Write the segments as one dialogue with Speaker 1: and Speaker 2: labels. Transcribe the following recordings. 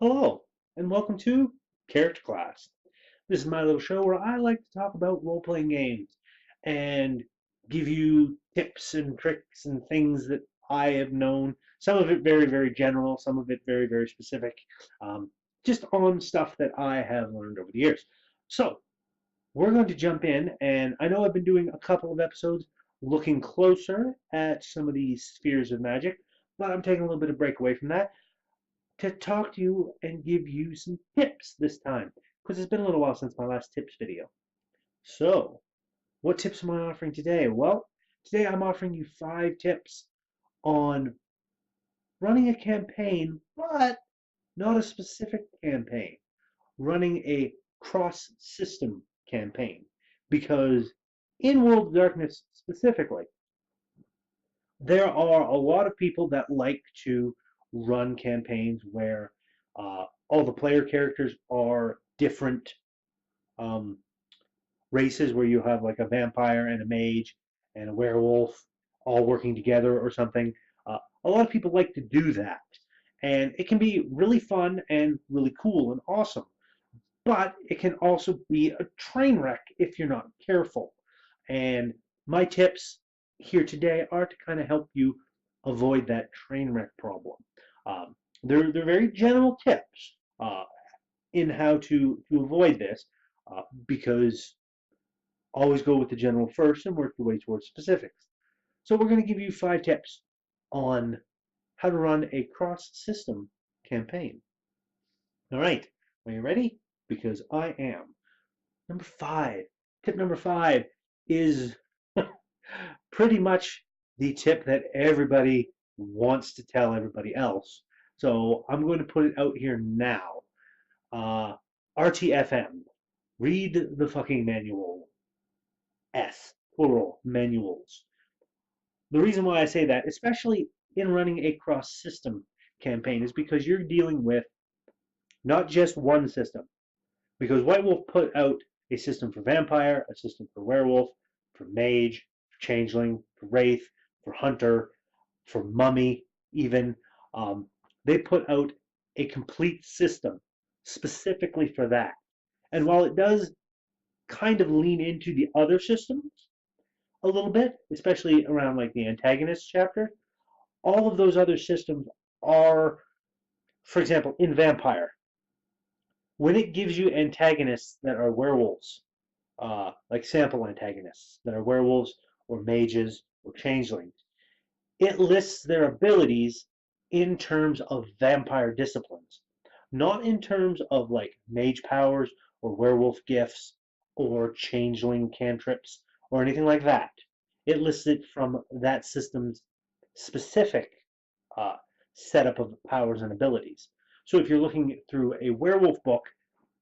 Speaker 1: Hello, and welcome to Character Class. This is my little show where I like to talk about role-playing games and give you tips and tricks and things that I have known. Some of it very, very general, some of it very, very specific, um, just on stuff that I have learned over the years. So, we're going to jump in, and I know I've been doing a couple of episodes looking closer at some of these spheres of magic, but I'm taking a little bit of break away from that to talk to you and give you some tips this time because it's been a little while since my last tips video. So, what tips am I offering today? Well, today I'm offering you 5 tips on running a campaign, but not a specific campaign, running a cross system campaign. Because in World of Darkness specifically, there are a lot of people that like to run campaigns where all the player characters are different um, races, where you have like a vampire and a mage and a werewolf all working together or something. A lot of people like to do that, and it can be really fun and really cool and awesome. But it can also be a train wreck if you're not careful. And my tips here today are to kind of help you avoid that train wreck problem. Um, they're very general tips in how to avoid this because always go with the general first and work your way towards specifics. So we're going to give you 5 tips on how to run a cross-system campaign. All right, are you ready? Because I am. Number 5. Tip number 5 is pretty much the tip that everybody wants to tell everybody else. So I'm going to put it out here now. Uh, RTFM. Read the fucking manual. S, plural, manuals. The reason why I say that, especially in running a cross-system campaign, is because you're dealing with not just one system. Because White Wolf put out a system for vampire, a system for werewolf, for mage, for changeling, for wraith, for hunter, for mummy, even. Um, they put out a complete system specifically for that. And while it does kind of lean into the other systems a little bit, especially around like the antagonist chapter, all of those other systems are, for example, in vampire, when it gives you antagonists that are werewolves, like sample antagonists that are werewolves or mages or changelings, it lists their abilities in terms of vampire disciplines, not in terms of like mage powers or werewolf gifts or changeling cantrips or anything like that. It lists it from that system's specific uh, setup of powers and abilities. So if you're looking through a werewolf book,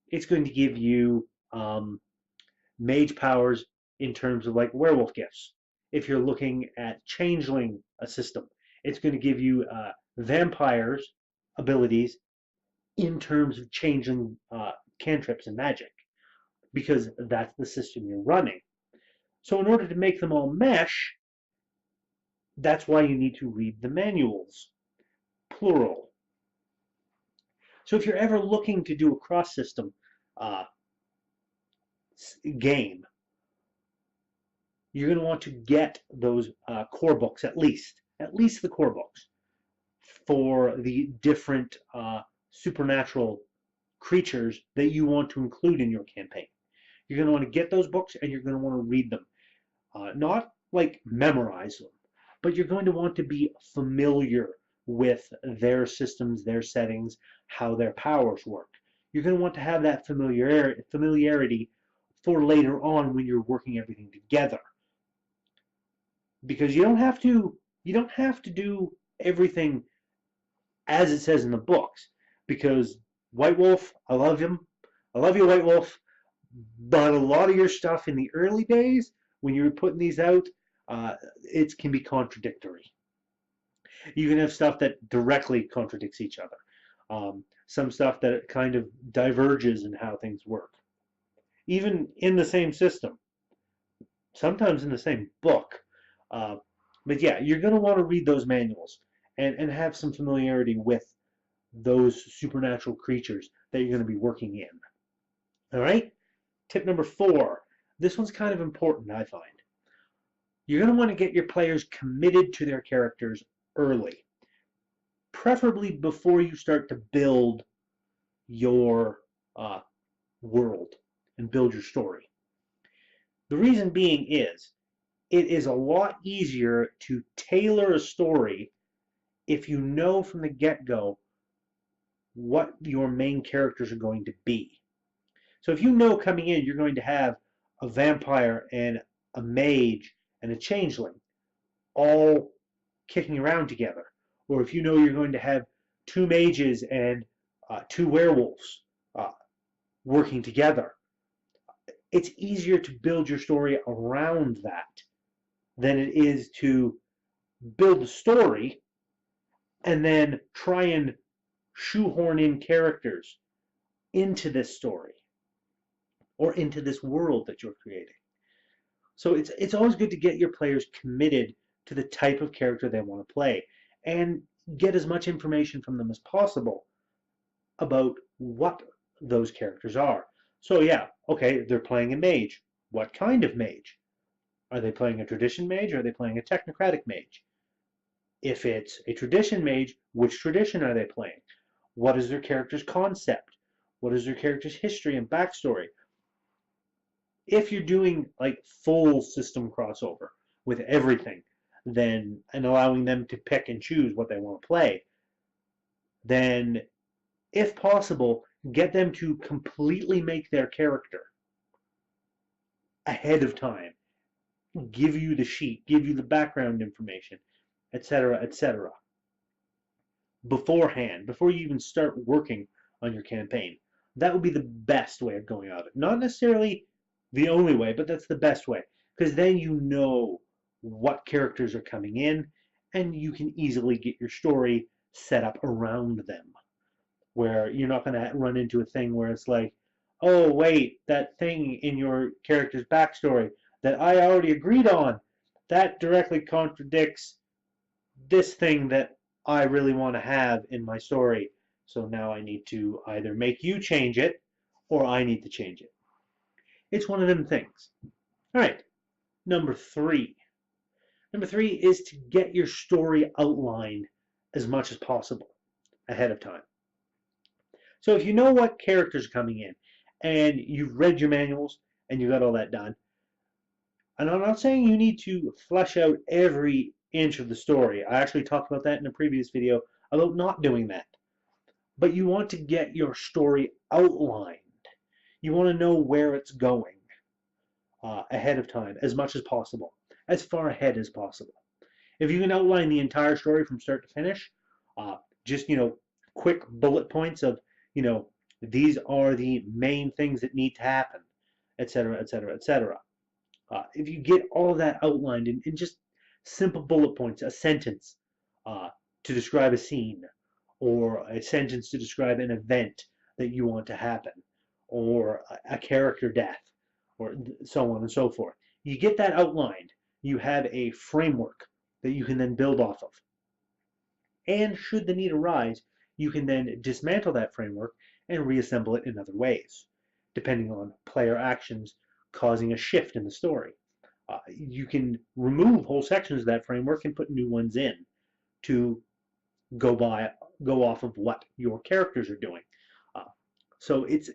Speaker 1: it's going to give you mage powers in terms of like werewolf gifts. If you're looking at changeling a system, it's going to give you vampires abilities in terms of changing cantrips and magic because that's the system you're running. So in order to make them all mesh, that's why you need to read the manuals, plural. So if you're ever looking to do a cross system uh, game, you're going to want to get those core books at least the core books for the different supernatural creatures that you want to include in your campaign. You're going to want to get those books and you're going to want to read them. Not like memorize them, but you're going to want to be familiar with their systems, their settings, how their powers work. You're going to want to have that familiarity for later on when you're working everything together. Because you don't have to do everything as it says in the books. Because White Wolf, I love him. I love you, White Wolf. But a lot of your stuff in the early days, when you were putting these out, it can be contradictory. You can have stuff that directly contradicts each other. Some stuff that kind of diverges in how things work. Even in the same system, sometimes in the same book. But yeah, you're going to want to read those manuals and have some familiarity with those supernatural creatures that you're going to be working in. All right? Tip number 4. This one's kind of important, I find. You're going to want to get your players committed to their characters early, preferably before you start to build your world and build your story. The reason being is it is a lot easier to tailor a story if you know from the get-go what your main characters are going to be. So if you know coming in you're going to have a vampire and a mage and a changeling all kicking around together, or if you know you're going to have 2 mages and 2 werewolves working together, it's easier to build your story around that than it is to build a story and then try and shoehorn in characters into this story or into this world that you're creating. So it's always good to get your players committed to the type of character they want to play and get as much information from them as possible about what those characters are. So yeah, okay, they're playing a mage. What kind of mage? Are they playing a tradition mage or are they playing a technocratic mage? If it's a tradition mage, which tradition are they playing? What is their character's concept? What is their character's history and backstory? If you're doing like full system crossover with everything, then and allowing them to pick and choose what they want to play, then if possible, get them to completely make their character ahead of time. Give you the sheet, give you the background information, etc., etc. beforehand, before you even start working on your campaign. That would be the best way of going about it. Not necessarily the only way, but that's the best way. Because then you know what characters are coming in, and you can easily get your story set up around them. Where you're not going to run into a thing where it's like, oh, wait, that thing in your character's backstory that I already agreed on, that directly contradicts this thing that I really want to have in my story. So now I need to either make you change it or I need to change it. It's one of them things. All right, number 3. Number 3 is to get your story outlined as much as possible ahead of time. So if you know what characters are coming in and you've read your manuals and you got all that done, and I'm not saying you need to flesh out every inch of the story. I actually talked about that in a previous video about not doing that. But you want to get your story outlined. You want to know where it's going ahead of time as much as possible, as far ahead as possible. If you can outline the entire story from start to finish, just, quick bullet points of, these are the main things that need to happen, etc., etc., etc. If you get all of that outlined in just simple bullet points, a sentence to describe a scene, or a sentence to describe an event that you want to happen, or a character death, or so on and so forth. You get that outlined. You have a framework that you can then build off of. And should the need arise, you can then dismantle that framework and reassemble it in other ways, depending on player actions causing a shift in the story. You can remove whole sections of that framework and put new ones in to go off of what your characters are doing. So it's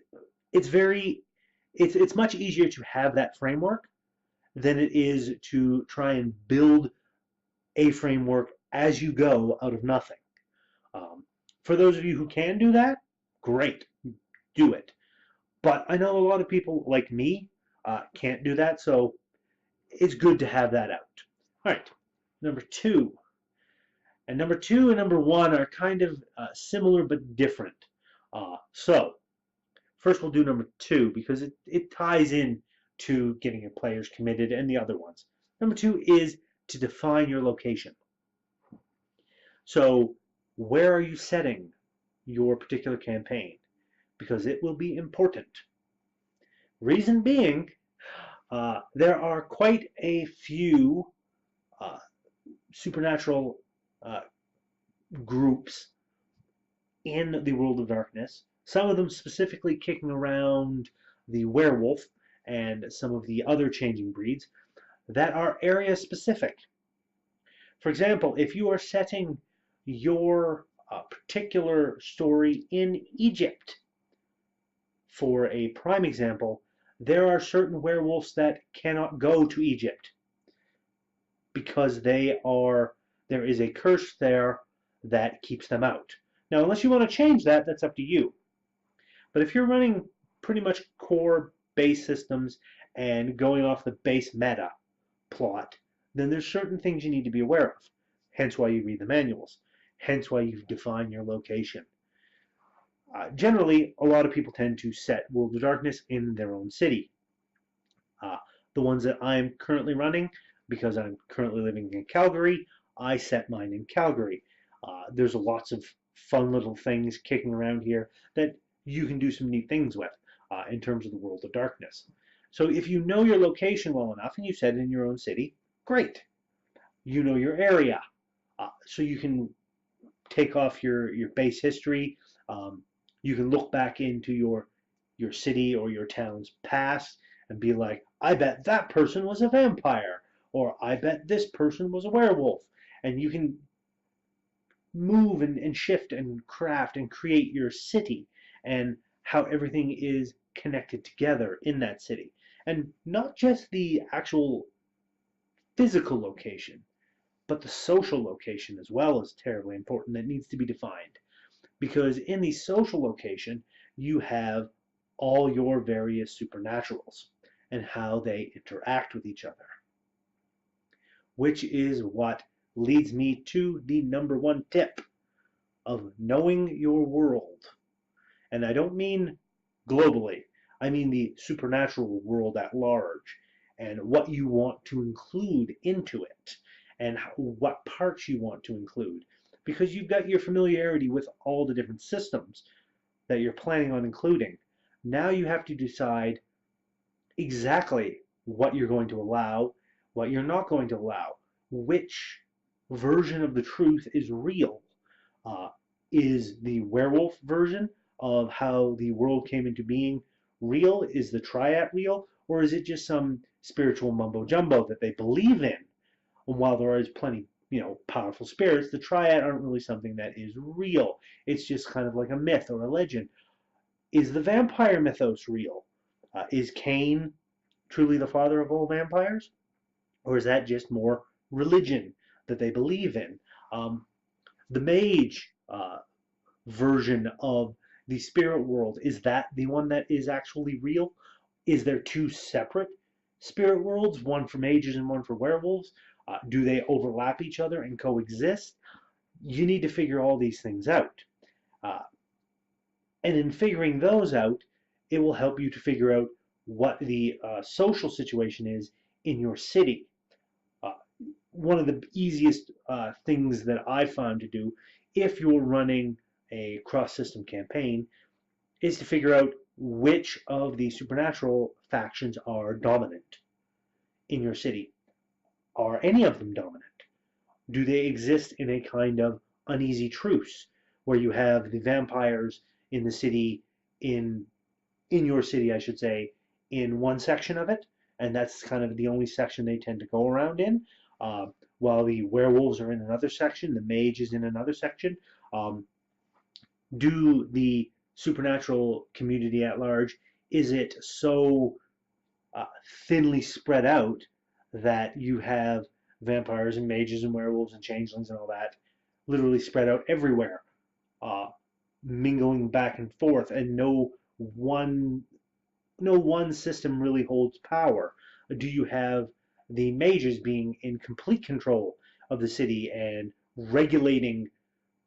Speaker 1: much easier to have that framework than it is to try and build a framework as you go out of nothing. For those of you who can do that, great, do it. But I know a lot of people like me can't do that, so it's good to have that out. All right, number 2. And number 2 and number 1 are kind of similar but different. So first we'll do number 2 because it ties in to getting your players committed and the other ones. Number 2 is to define your location. So where are you setting your particular campaign? Because it will be important. Reason being, there are quite a few supernatural groups in the World of Darkness, some of them specifically kicking around the werewolf and some of the other changing breeds that are area specific. For example, if you are setting your particular story in Egypt, for a prime example, there are certain werewolves that cannot go to Egypt because there is a curse there that keeps them out. Now, unless you want to change that, that's up to you. But if you're running pretty much core base systems and going off the base meta plot, then there's certain things you need to be aware of. Hence why you read the manuals. Hence why you define your location. Generally, a lot of people tend to set World of Darkness in their own city. The ones that I'm currently running, because I'm currently living in Calgary, I set mine in Calgary. There's lots of fun little things kicking around here that you can do some neat things with in terms of the World of Darkness. So if you know your location well enough and you set it in your own city, great. You know your area, so you can take off your base history. You can look back into your city or your town's past and be like, I bet that person was a vampire, or I bet this person was a werewolf. And you can move and shift and craft and create your city and how everything is connected together in that city. And not just the actual physical location, but the social location as well is terribly important that needs to be defined. Because in the social location, you have all your various supernaturals and how they interact with each other. Which is what leads me to the number one tip of knowing your world. And I don't mean globally, I mean the supernatural world at large and what you want to include into it and what parts you want to include. Because you've got your familiarity with all the different systems that you're planning on including. Now you have to decide exactly what you're going to allow, what you're not going to allow, which version of the truth is real. Uh, is the werewolf version of how the world came into being real? Is the triad real? Or is it just some spiritual mumbo jumbo that they believe in? And while there is plenty, powerful spirits, the triad aren't really something that is real. It's just kind of like a myth or a legend. Is the vampire mythos real? Is Cain truly the father of all vampires? Or is that just more religion that they believe in? The mage version of the spirit world, is that the one that is actually real? Is there two separate spirit worlds, one for mages and one for werewolves? Do they overlap each other and coexist? You need to figure all these things out. Uh, and in figuring those out, it will help you to figure out what the social situation is in your city. Uh, One of the easiest things that I found to do if you're running a cross-system campaign is to figure out which of the supernatural factions are dominant in your city. Are any of them dominant? Do they exist in a kind of uneasy truce where you have the vampires in the city, in your city, I should say, in one section of it, and that's kind of the only section they tend to go around in, while the werewolves are in another section, the mage is in another section. Do the supernatural community at large, is it so thinly spread out that you have vampires and mages and werewolves and changelings and all that literally spread out everywhere, uh, mingling back and forth, and one no one system really holds power? Do you have the mages being in complete control of the city and regulating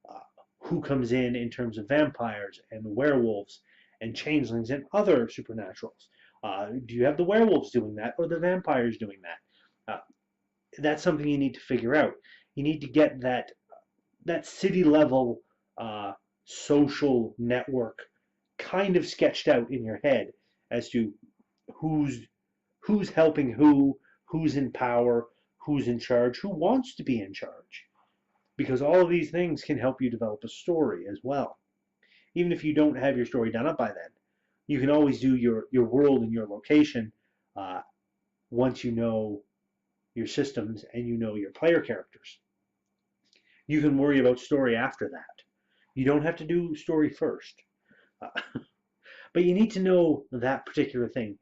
Speaker 1: uh, who comes in terms of vampires and werewolves and changelings and other supernaturals? Do you have the werewolves doing that or the vampires doing that? That's something you need to figure out. You need to get that city level social network kind of sketched out in your head as to who's helping who's in power, who's in charge, who wants to be in charge. Because all of these things can help you develop a story as well. even if you don't have your story done up by then, you can always do your world and your location uh, once you know your systems and you know your player characters. You can worry about story after that. You don't have to do story first. Uh, but you need to know that particular thing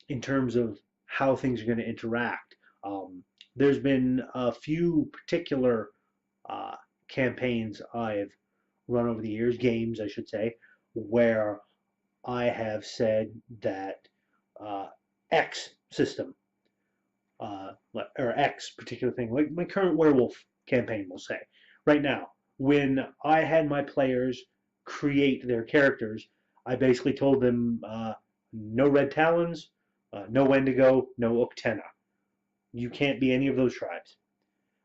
Speaker 1: in terms of how things are going to interact. There's been a few particular uh, campaigns I've run over the years, games I should say, where I have said that uh, X system or X particular thing, like my current werewolf campaign, we'll say, right now, when I had my players create their characters, I basically told them no red talons, no Wendigo, no Uktena. You can't be any of those tribes.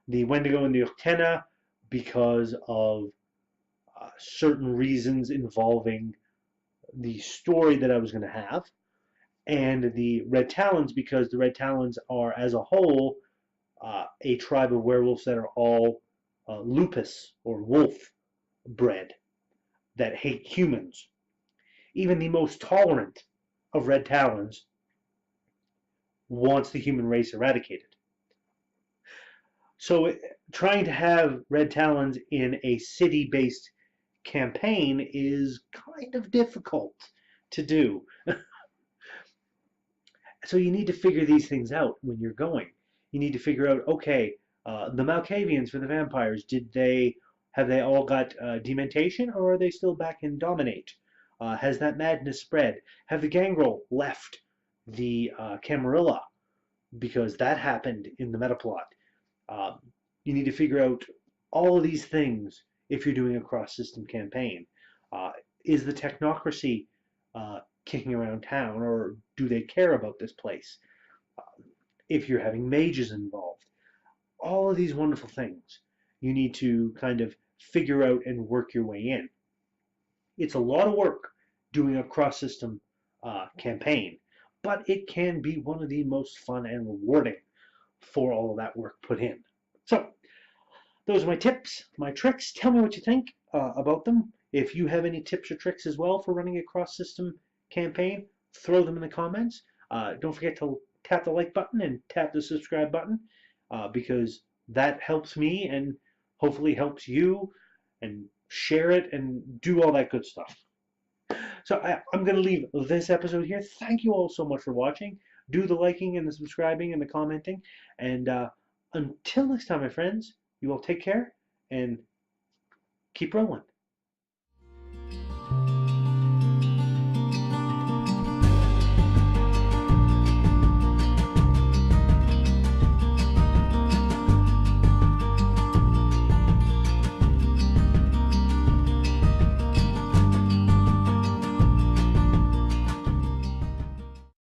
Speaker 1: The Wendigo and the Uktena, because of certain reasons involving the story that I was going to have, and the Red Talons, because the Red Talons are, as a whole, a tribe of werewolves that are all lupus or wolf bred that hate humans. Even the most tolerant of Red Talons wants the human race eradicated. So trying to have Red Talons in a city-based campaign is kind of difficult to do. So you need to figure these things out when you're going. You need to figure out, okay, the Malkavians for the vampires, have they all got dementation, or are they still back in dominate? Has that madness spread? Have the Gangrel left the Camarilla? Because that happened in the metaplot. Um, you need to figure out all of these things if you're doing a cross-system campaign. Uh, is the technocracy kicking around town, or do they care about this place? If you're having mages involved, all of these wonderful things you need to kind of figure out and work your way in. It's a lot of work doing a cross-system campaign, but it can be one of the most fun and rewarding for all of that work put in. So those are my tips, my tricks. Tell me what you think about them. If you have any tips or tricks as well for running a cross-system campaign, throw them in the comments. Don't forget to tap the like button and tap the subscribe button because that helps me and hopefully helps you, and share it and do all that good stuff. So I'm going to leave this episode here. Thank you all so much for watching. Do the liking and the subscribing and the commenting. And until next time, my friends, you all take care and keep rolling.